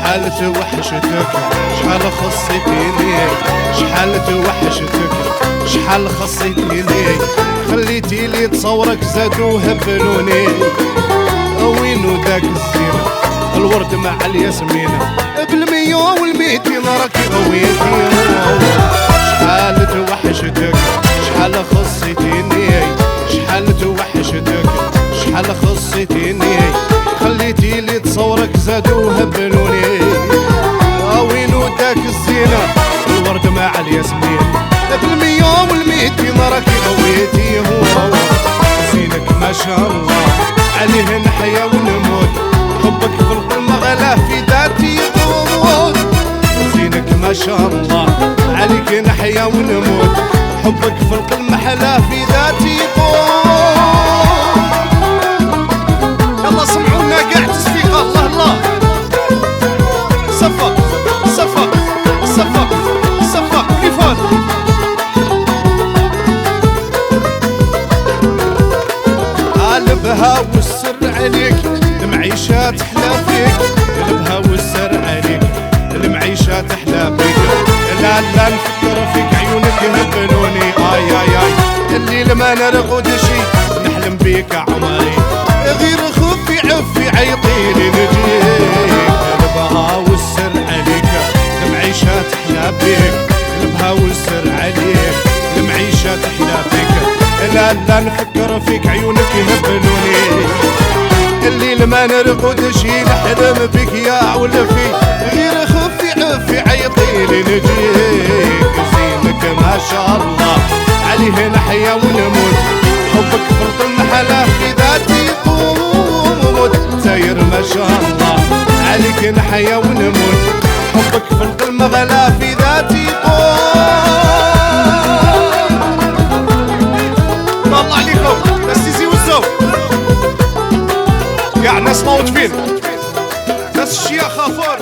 شحال توحشتك شحال خصيتيني، شحال توحشتك شحال خصيتيني، خليتي لي تصورك زادو هبلوني. وينو داك الزينة الورد مع الياسمينة، بالمية والميتين راكي غويتي. شحال توحشتك شحال خصيتيني، شحال توحشتك شحال خصيتيني، خليتي لي تصورك زادو هبلوني. وينو داك الزينة الورد مع الياسمين، بالمية والميتين راكي غويتي. زينك ما شاء الله عليه نحيا ونموت، حبك في القلب غلا في ذاتي يغوت. زينك ما شاء الله عليك نحيا ونموت، حبك في القلب محلا في ذاتي يغوت. يلا سمعونا قاع تصفيق الله الله. صفق صفق صفق صفق تليفون. قلبها والسر عليك المعيشة تحلى فيك، قلبها والسر عليك المعيشة تحلى فيك. لا لا نفكر فيك عيونك يهبلوني. آي آي آي الليل ما نرقد شي نحلم بيك عمري، غير خفي عفي عيطيني نجيك. قلبها والسر عليك المعيشة تحلى بيك، قلبها والسر عليك المعيشة تحلى فيك. لا لا نفكر فيك عيونك يهبلوني، الليل ما نرقد شي نحلم بك يا ولفي، غير خفي عفي عيطيني نجيك. زينك ما شاء الله عليه نحيا ونموت، حبك في القلب محلا في ذاتي يقوت. ساير ما شاء الله عليك نحيا ونموت، حبك في القلب مغلا في ذاتي يقوت. الله عليكم ناس تيزي وزو قاع ناس موت فين، ناس الشيا خافور.